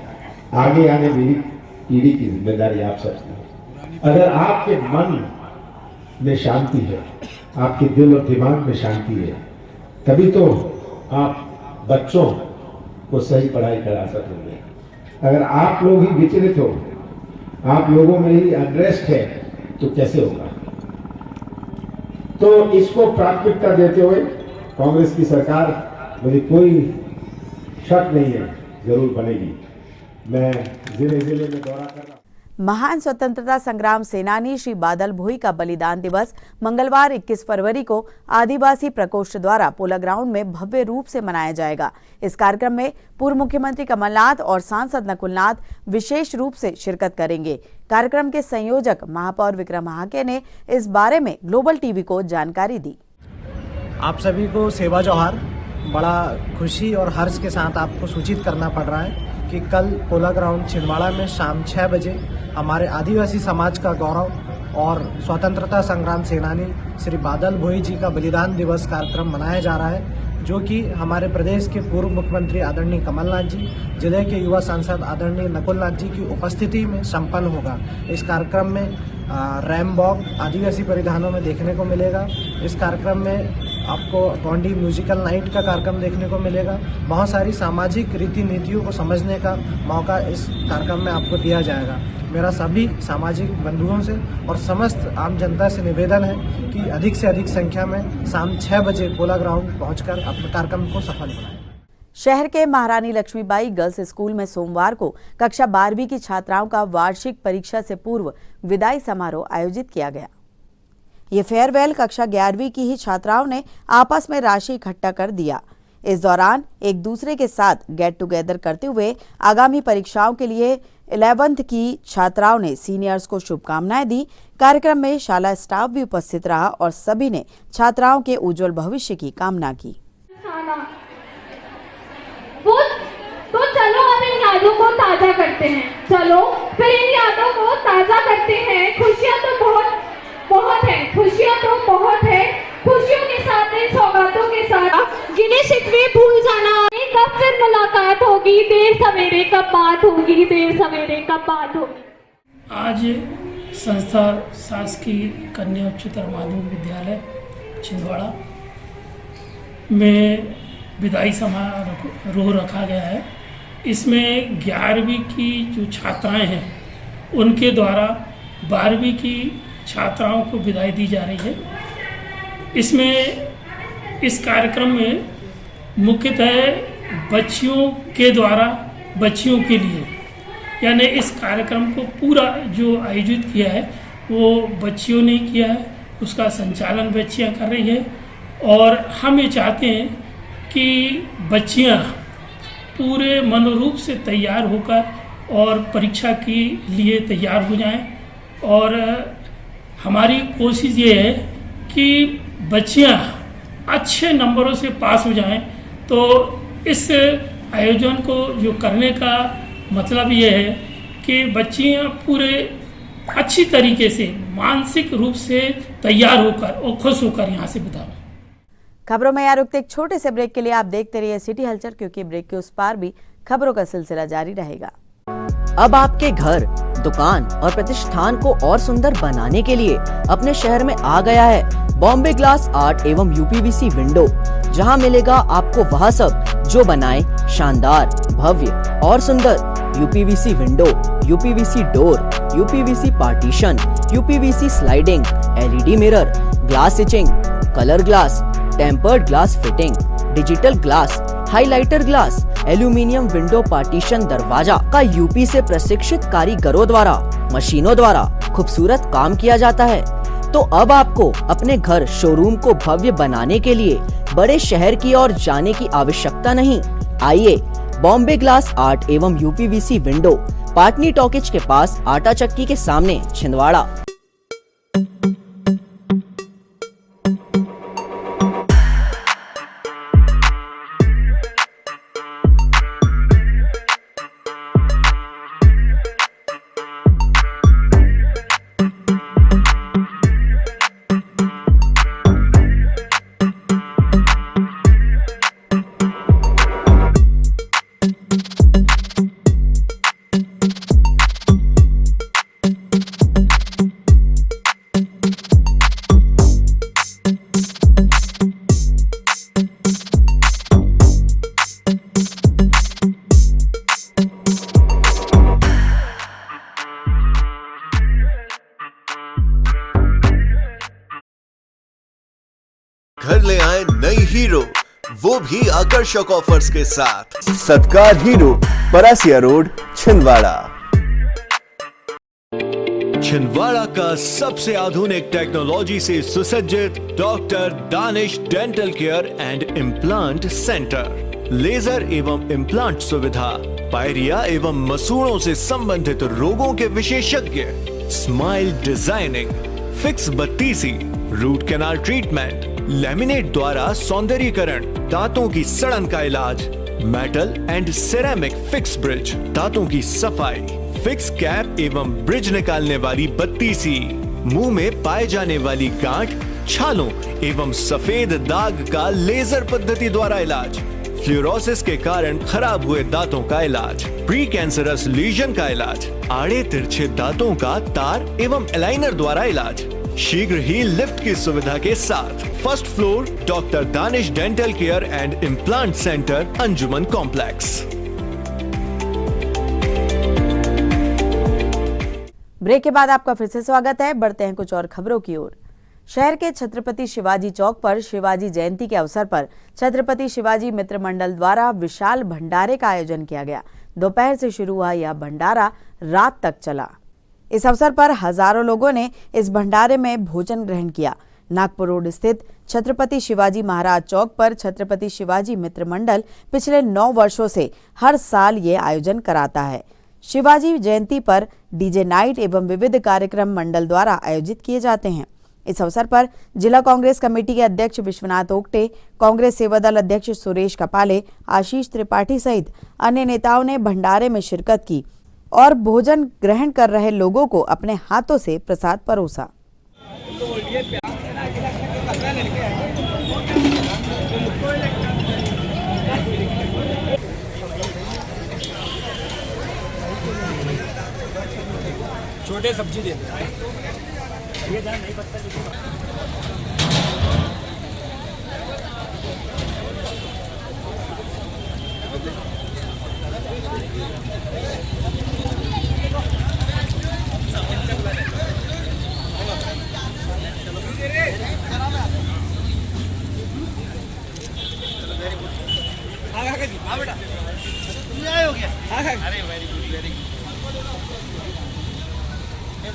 आगे आने वाली पीढ़ी की जिम्मेदारी आप सबकी। अगर आपके मन में शांति है, आपके दिल और दिमाग में शांति है, तभी तो आप बच्चों को सही पढ़ाई करा सकेंगे। अगर आप लोग ही विचलित हो, आप लोगों में ही अनरेस्ट है, तो कैसे होगा? तो इसको प्राथमिकता देते हुए कांग्रेस की सरकार, मुझे कोई शक नहीं है, जरूर बनेगी। मैं जिले जिले में दौरा कर रहा हूं। महान स्वतंत्रता संग्राम सेनानी श्री बादल भोई का बलिदान दिवस मंगलवार 21 फरवरी को आदिवासी प्रकोष्ठ द्वारा पोला ग्राउंड में भव्य रूप से मनाया जाएगा। इस कार्यक्रम में पूर्व मुख्यमंत्री कमलनाथ और सांसद नकुलनाथ विशेष रूप से शिरकत करेंगे। कार्यक्रम के संयोजक महापौर विक्रम हाके ने इस बारे में ग्लोबल टीवी को जानकारी दी। आप सभी को सेवा जोहार। बड़ा खुशी और हर्ष के साथ आपको सूचित करना पड़ रहा है कि कल पोला ग्राउंड छिंदवाड़ा में शाम 6 बजे हमारे आदिवासी समाज का गौरव और स्वतंत्रता संग्राम सेनानी श्री बादल भोई जी का बलिदान दिवस कार्यक्रम मनाया जा रहा है, जो कि हमारे प्रदेश के पूर्व मुख्यमंत्री आदरणीय कमलनाथ जी, जिले के युवा सांसद आदरणीय नकुलनाथ जी की उपस्थिति में संपन्न होगा। इस कार्यक्रम में रैमबॉक आदिवासी परिधानों में देखने को मिलेगा। इस कार्यक्रम में आपको गोंडी म्यूजिकल नाइट का कार्यक्रम देखने को मिलेगा। बहुत सारी सामाजिक रीति नीतियों को समझने का मौका इस कार्यक्रम में आपको दिया जाएगा। मेरा सभी सामाजिक बंधुओं से और समस्त आम जनता से निवेदन है कि अधिक से अधिक संख्या में शाम 6 बजे पोला ग्राउंड पहुंचकर अपने कार्यक्रम को सफल बनाएं। शहर के महारानी लक्ष्मीबाई गर्ल्स स्कूल में सोमवार को कक्षा 12वीं की छात्राओं का वार्षिक परीक्षा से पूर्व विदाई समारोह आयोजित किया गया। ये फेयरवेल कक्षा 11वीं की ही छात्राओं ने आपस में राशि इकट्ठा कर दिया। इस दौरान एक दूसरे के साथ गेट टुगेदर करते हुए आगामी परीक्षाओं के लिए 11th की छात्राओं ने सीनियर्स को शुभकामनाएं दी। कार्यक्रम में शाला स्टाफ भी उपस्थित रहा और सभी ने छात्राओं के उज्जवल भविष्य की कामना की। तो चलो अब इन यादों को ताजा करते हैं। चलो फिर इन यादों को ताजा करते हैं। खुशियां तो बहुत है, खुशियां तो बहुत है। खुशियों के साथ, इन सौगातों के साथ गिने शिकवे भूल जाना। कब फिर मुलाकात होगी, देर सवेरे कब बात होगी, देर सवेरे कब बात होगी। आज संस्था शासकीय कन्या उच्चतर माध्यमिक विद्यालय छिंदवाड़ा में विदाई समारोह रखा गया है। इसमें 11वीं की जो छात्राएं हैं उनके द्वारा 12वीं की छात्राओं को विदाई दी जा रही है। इसमें इस कार्यक्रम में मुख्यतः बच्चियों के द्वारा बच्चियों के लिए, यानी इस कार्यक्रम को पूरा जो आयोजित किया है वो बच्चियों ने किया है, उसका संचालन बच्चियां कर रही है। और हम ये चाहते हैं कि बच्चियां पूरे मनोरूप से तैयार होकर और परीक्षा के लिए तैयार हो जाएं। और हमारी कोशिश ये है कि बच्चियां अच्छे नंबरों से पास हो जाएं। तो इस आयोजन को जो करने का मतलब ये है कि बच्चियां पूरे अच्छी तरीके से मानसिक रूप से तैयार होकर और खुश होकर यहाँ से बिताएं। खबरों में यहाँ रुकते एक छोटे से ब्रेक के लिए आप देखते रहिए सिटी हलचल, क्योंकि ब्रेक के उस पार भी खबरों का सिलसिला जारी रहेगा। अब आपके घर, दुकान और प्रतिष्ठान को और सुंदर बनाने के लिए अपने शहर में आ गया है बॉम्बे ग्लास आर्ट एवं यूपीवीसी विंडो, जहां मिलेगा आपको वह सब जो बनाए शानदार, भव्य और सुंदर UPVC window, UPVC door, UPVC partition, UPVC sliding, LED mirror, glass stitching, colour glass, tempered glass fitting, digital glass, highlighter glass, aluminium window partition दरवाजा का यूपी से प्रशिक्षित कारीगरों द्वारा मशीनों द्वारा खूबसूरत काम किया जाता है। तो अब आपको अपने घर, शोरूम को भव्य बनाने के लिए बड़े शहर की ओर जाने की आवश्यकता नहीं। आइए बॉम्बे ग्लास आर्ट एवं यूपीवीसी विंडो, पाटनी टॉकीज के पास, आटा चक्की के सामने, छिंदवाड़ा। घर ले आए नई हीरो, वो भी आकर्षक ऑफर्स के साथ। Satkar Hero, Parasia road, Chhindwara. छिंदवाड़ा का सबसे आधुनिक टेक्नोलॉजी से सुसज्जित doctor Danish dental care and implant centre. Laser एवं इम्प्लांट सुविधा, पायरिया एवं मसूड़ों से संबंधित रोगों के विशेषज्ञ, स्माइल डिजाइनिंग, फिक्स बत्तीसी, रूट कैनाल ट्रीटमेंट, लैमिनेट द्वारा सौंदर्यीकरण, दांतों की सड़न का इलाज, metal and ceramic fix bridge, दांतों की सफाई, फिक्स कैप एवं ब्रिज निकालने वाली बत्तीसी, मुंह में पाए जाने वाली गांठ, छालों एवं सफेद दाग का लेजर पद्धति द्वारा इलाज, फ्लोरोसिस के कारण खराब हुए दांतों का इलाज, प्री कैंसरस लीजन का इलाज, आड़े तिरछे दांतों का तार एवं एलाइनर द्वारा इलाज, शीघ्र ही लिफ्ट की सुविधा के साथ। First floor doctor Danish dental care and implant centre, Anjuman complex. Break के बाद आपका फिर से स्वागत है। बढ़ते हैं कुछ और खबरों की ओर। शहर के छत्रपति शिवाजी चौक पर शिवाजी जयंती के अवसर पर छत्रपति शिवाजी मित्र मंडल द्वारा विशाल भंडारे का आयोजन किया गया। दोपहर से शुरू हुआ यह भंडारा रात तक चला। इस अवसर पर हजारों लोगों ने इस भंडारे में भोजन ग्रहण किया। नागपुर रोड स्थित छत्रपति शिवाजी महाराज चौक पर छत्रपति शिवाजी मित्र मंडल पिछले 9 वर्षों से हर साल ये आयोजन कराता है। शिवाजी जयंती पर डीजे नाइट एवं विविध कार्यक्रम मंडल द्वारा आयोजित किए जाते हैं। इस अवसर पर जिला कांग्रेस कमेटी के अध्यक्ष विश्वनाथ ओक्टे, कांग्रेस सेवादल अध्यक्ष सुरेश कपाले, आशीष त्रिपाठी सहित अन्य नेताओं ने भंडारे में शिरकत की और भोजन ग्रहण कर रहे लोगों को अपने हाथों से प्रसाद परोसा। छोटे सब्जी दे ये नहीं पत्ता बेटा हो गया। अरे वेरी गुड वेरी गुड। जय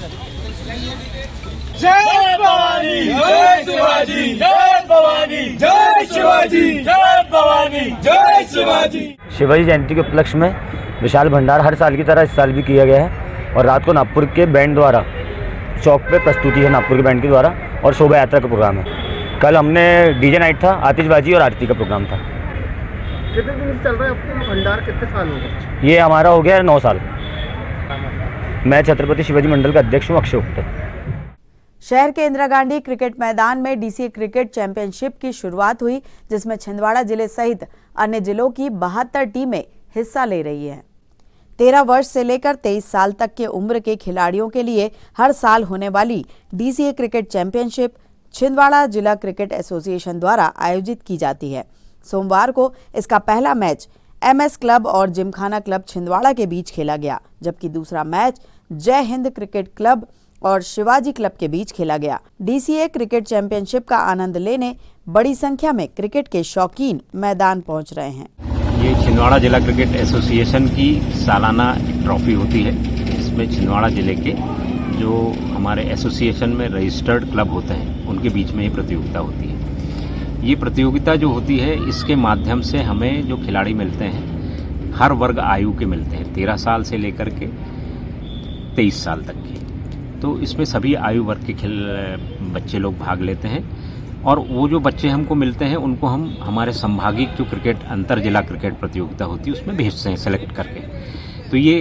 भवानी, जय शिवाजी, जय भवानी, जय शिवाजी, जय भवानी, जय शिवाजी। शिवाजी जयंती के उपलक्ष्य में विशाल भंडार हर साल की तरह इस साल भी किया गया है और रात को नागपुर के बैंड द्वारा चौक पे प्रस्तुति है नागपुर के बैंड के द्वारा और शोभा यात्रा का प्रोग्राम है। कल हमने डीजे नाइट था, आतिशबाजी और आरती का प्रोग्राम था। कितने दिन से चल रहा है आपको भंडार, कितने साल हो गए? ये हमारा हो गया 9 साल। मैं छत्रपति शिवाजी मंडल का अध्यक्ष हूँ, अक्षय गुप्ता। शहर के इंदिरा गांधी क्रिकेट मैदान में डीसीए क्रिकेट चैंपियनशिप की शुरुआत हुई, जिसमें छिंदवाड़ा जिले सहित अन्य जिलों की 72 टीमें हिस्सा ले रही हैं। 13 वर्ष से लेकर 23 साल तक के उम्र के खिलाड़ियों के लिए हर साल होने वाली डीसीए क्रिकेट चैंपियनशिप छिंदवाड़ा जिला क्रिकेट एसोसिएशन द्वारा आयोजित की जाती है। सोमवार को इसका पहला मैच एमएस क्लब और जिमखाना क्लब छिंदवाड़ा के बीच खेला गया, जबकि दूसरा मैच जय हिंद क्रिकेट क्लब और शिवाजी क्लब के बीच खेला गया। डीसीए क्रिकेट चैंपियनशिप का आनंद लेने बड़ी संख्या में क्रिकेट के शौकीन मैदान पहुंच रहे हैं। ये छिंदवाड़ा जिला क्रिकेट एसोसिएशन की सालाना ट्रॉफी होती है। इसमें छिंदवाड़ा जिले के जो हमारे एसोसिएशन में रजिस्टर्ड क्लब होते हैं उनके बीच में ये प्रतियोगिता होती है। ये प्रतियोगिता जो होती है इसके माध्यम से हमें जो खिलाड़ी मिलते हैं हर वर्ग आयु के मिलते हैं, 13 साल से लेकर के 23 साल तक के। तो इसमें सभी आयु वर्ग के बच्चे लोग भाग लेते हैं और वो जो बच्चे हमको मिलते हैं उनको हम हमारे संभागिक जो क्रिकेट अंतर जिला क्रिकेट प्रतियोगिता होती है उसमें भेजते हैं सेलेक्ट करके। तो ये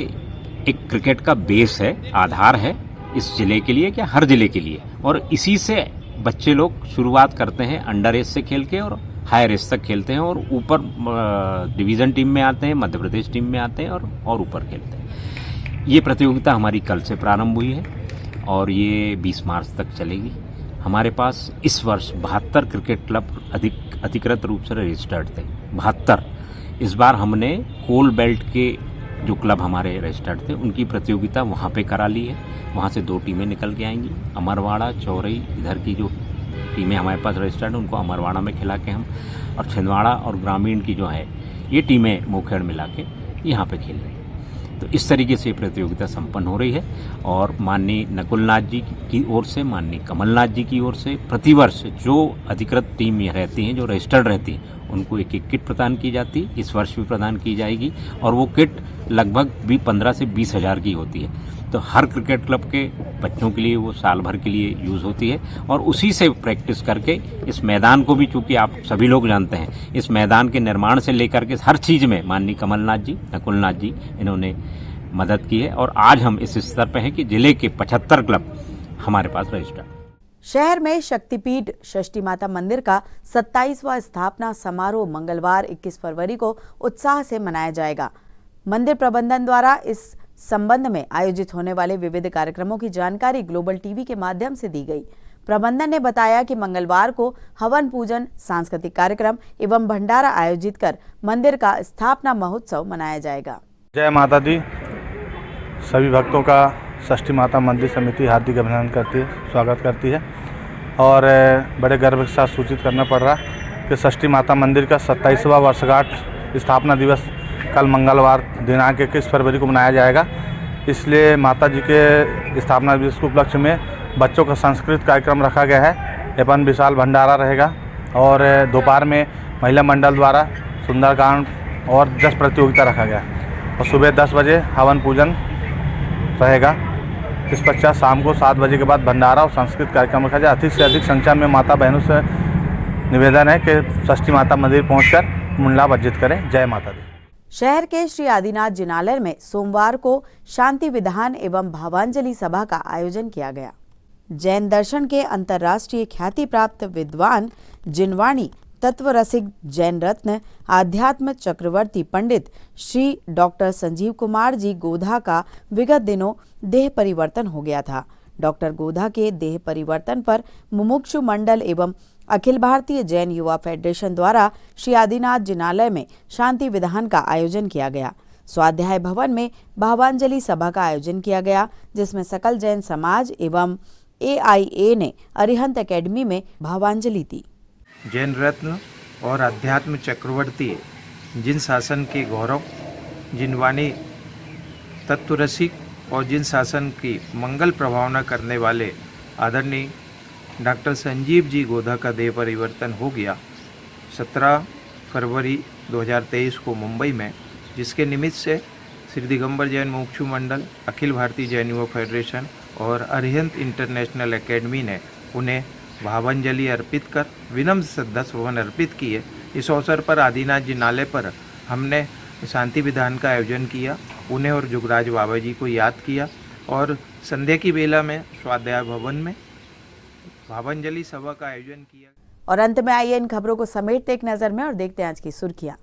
एक क्रिकेट का बेस है, आधार है इस जिले के लिए, क्या हर जिले के लिए। और इसी से बच्चे लोग शुरुआत करते हैं अंडर एज से खेल के और हायर एज तक खेलते हैं और ऊपर डिवीज़न टीम में आते हैं, मध्य प्रदेश टीम में आते हैं और ऊपर खेलते हैं। ये प्रतियोगिता हमारी कल से प्रारंभ हुई है और ये 20 मार्च तक चलेगी। हमारे पास इस वर्ष 72 क्रिकेट क्लब अधिकृत रूप से रजिस्टर्ड थे, 72। इस बार हमने कोल बेल्ट के जो क्लब हमारे रजिस्टर्ड थे उनकी प्रतियोगिता वहाँ पे करा ली है। वहाँ से 2 टीमें निकल के आएंगी। अमरवाड़ा, चौरई, इधर की जो टीमें हमारे पास रजिस्टर्ड हैं उनको अमरवाड़ा में खिला के हम, और छिंदवाड़ा और ग्रामीण की जो है ये टीमें मुखेड़ मिला के यहाँ पे खेल रही हैं। तो इस तरीके से प्रतियोगिता संपन्न हो रही है और माननीय नकुलनाथ जी की ओर से, माननीय कमलनाथ जी की ओर से प्रतिवर्ष जो अधिकृत टीम रहती हैं, जो रजिस्टर्ड रहती हैं, उनको एक किट प्रदान की जाती है। इस वर्ष भी प्रदान की जाएगी और वो किट लगभग भी 15 से 20 हज़ार की होती है। तो हर क्रिकेट क्लब के बच्चों के लिए वो साल भर के लिए यूज़ होती है और उसी से प्रैक्टिस करके इस मैदान को भी, चूँकि आप सभी लोग जानते हैं, इस मैदान के निर्माण से लेकर के हर चीज़ में माननीय कमलनाथ जी, नकुलनाथ जी इन्होंने मदद की है और आज हम इस स्तर पर हैं कि जिले के 75 क्लब हमारे पास रजिस्टर्ड। शहर में शक्तिपीठ षष्ठी माता मंदिर का 27वां स्थापना समारोह मंगलवार 21 फरवरी को उत्साह से मनाया जाएगा। मंदिर प्रबंधन द्वारा इस संबंध में आयोजित होने वाले विविध कार्यक्रमों की जानकारी ग्लोबल टीवी के माध्यम से दी गई। प्रबंधन ने बताया कि मंगलवार को हवन पूजन, सांस्कृतिक कार्यक्रम एवं भंडारा आयोजित कर मंदिर का स्थापना महोत्सव मनाया जाएगा। जय माता दी। सभी भक्तों का षष्ठी माता मंदिर समिति हार्दिक अभिनंदन करती है, स्वागत करती है और बड़े गर्व के साथ सूचित करना पड़ रहा कि षष्ठी माता मंदिर का 27वां वर्षगांठ स्थापना दिवस कल मंगलवार दिनांक 21 फरवरी को मनाया जाएगा। इसलिए माता जी के स्थापना दिवस के उपलक्ष्य में बच्चों का सांस्कृतिक कार्यक्रम रखा गया है एवं विशाल भंडारा रहेगा और दोपहर में महिला मंडल द्वारा सुंदरकांड और 10 प्रतियोगिता रखा गया और सुबह 10 बजे हवन पूजन रहेगा। इस पश्चात शाम को 7 बजे के बाद भंडारा और सांस्कृतिक कार्यक्रम रखा जाए। अधिक से अधिक संख्या में माता बहनों से निवेदन है कि षष्ठी माता मंदिर पहुंचकर मुंडला वर्जित करें। जय माता दी। शहर के श्री आदिनाथ जिनालय में सोमवार को शांति विधान एवं भावांजलि सभा का आयोजन किया गया। जैन दर्शन के अंतर्राष्ट्रीय ख्याति प्राप्त विद्वान जिनवाणी तत्व रसिक जैन रत्न आध्यात्म चक्रवर्ती पंडित श्री डॉक्टर संजीव कुमार जी गोधा का विगत दिनों देह परिवर्तन हो गया था। डॉक्टर गोधा के देह परिवर्तन पर मुमुक्षु मंडल एवं अखिल भारतीय जैन युवा फेडरेशन द्वारा श्री आदिनाथ जिनालय में शांति विधान का आयोजन किया गया। स्वाध्याय भवन में भावांजलि सभा का आयोजन किया गया, जिसमें सकल जैन समाज एवं AIA ने अरिहंत एकेडमी में भावांजलि दी। जैन रत्न और अध्यात्म चक्रवर्ती जिन शासन के गौरव, जिनवाणी तत्व रसिक और जिन शासन की मंगल प्रभावना करने वाले आदरणीय डॉक्टर संजीव जी गोधा का देह परिवर्तन हो गया 17 फरवरी 2023 को मुंबई में, जिसके निमित्त से श्री दिगंबर जैन मुमुक्षु मंडल, अखिल भारतीय जैन युवा फेडरेशन और अरिहंत इंटरनेशनल एकेडमी ने उन्हें भावांजलि अर्पित कर विनम्र श्रद्धासुमन अर्पित किए। इस अवसर पर आदिनाथ जी नाले पर हमने शांति विधान का आयोजन किया, उन्हें और जुगराज बाबा जी को याद किया और संध्या की बेला में स्वाध्याय भवन में भावांजलि सभा का आयोजन किया। और अंत में आइए इन खबरों को समेटते एक नजर में और देखते हैं आज की सुर्खियां।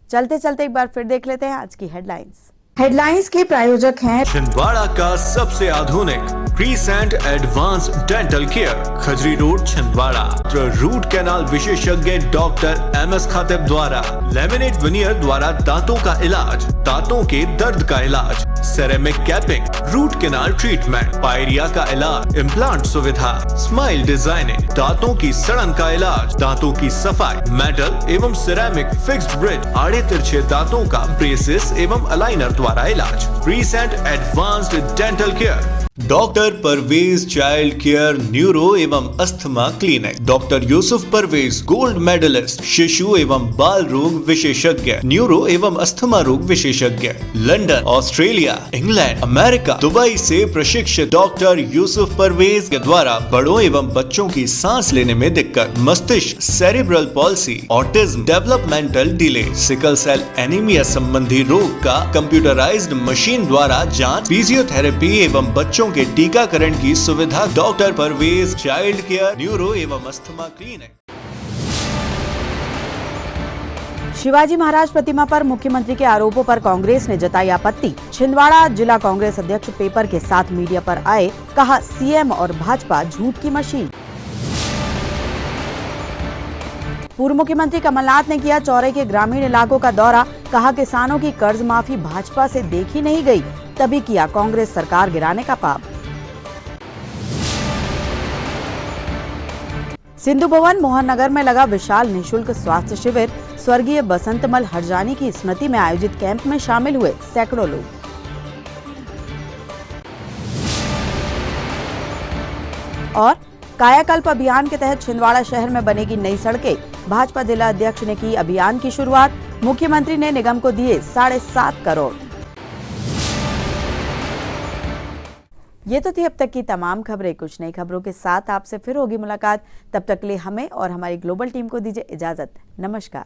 चलते चलते एक बार फिर देख लेते हैं आज की हेडलाइंस के प्रायोजक हैं छिंदवाड़ा का सबसे आधुनिक crescent advance dental care, Khajri road Chhindwara. Root canal विशेषज्ञ डॉक्टर MS खातिब द्वारा लेमिनेट विनियर द्वारा दांतों का इलाज, दांतों के दर्द का इलाज, ceramic capping, root canal treatment, pyorrhoea का इलाज, इम्प्लांट सुविधा, स्माइल डिजाइनिंग, दांतों की सड़न का इलाज, दांतों की सफाई, मेटल एवं सिरेमिक फिक्स्ड ब्रिज, आड़े तिरछे दांतों का ब्रेसेस एवं अलाइनर द्वारा इलाज। Crescent advanced dental care, doctor Parvez child care neuro एवं asthma clinic, doctor Yusuf Parvez gold medalist, शिशु एवं बाल रोग विशेषज्ञ, न्यूरो एवं अस्थमा रोग विशेषज्ञ, London, Australia, England, America, Dubai से प्रशिक्षित डॉक्टर यूसुफ परवेज के द्वारा बड़ों एवं बच्चों की सांस लेने में दिक्कत, मस्तिष्क, cerebral palsy, autism, developmental delay, sickle cell anaemia संबंधी रोग का कंप्यूटराइज्ड मशीन द्वारा जांच, फिजियोथेरेपी एवं बच्चों के टीकाकरण की सुविधा। Doctor Parvez child care neuro एवं अस्थमा क्लिनिक। शिवाजी महाराज प्रतिमा पर मुख्यमंत्री के आरोपों पर कांग्रेस ने जताई आपत्ति। छिंदवाड़ा जिला कांग्रेस अध्यक्ष पेपर के साथ मीडिया पर आए, कहा सीएम और भाजपा झूठ की मशीन। पूर्व मुख्यमंत्री कमलनाथ ने किया चौरे के ग्रामीण इलाकों का दौरा, कहा किसानों की कर्ज माफी भाजपा से देखी नहीं गई, तभी किया कांग्रेस सरकार गिराने का पाप। सिंधु भवन मोहन नगर में लगा विशाल निशुल्क स्वास्थ्य शिविर, स्वर्गीय बसंतमल हरजानी की स्मृति में आयोजित कैंप में शामिल हुए सैकड़ों लोग। और कायाकल्प अभियान के तहत छिंदवाड़ा शहर में बनेगी नई सड़कें, भाजपा जिला अध्यक्ष ने की अभियान की शुरुआत, मुख्यमंत्री ने निगम को दिए 7.5 करोड़। ये तो थी अब तक की तमाम खबरें। कुछ नई खबरों के साथ आपसे फिर होगी मुलाकात। तब तक के लिए हमें और हमारी ग्लोबल टीम को दीजिए इजाजत। नमस्कार।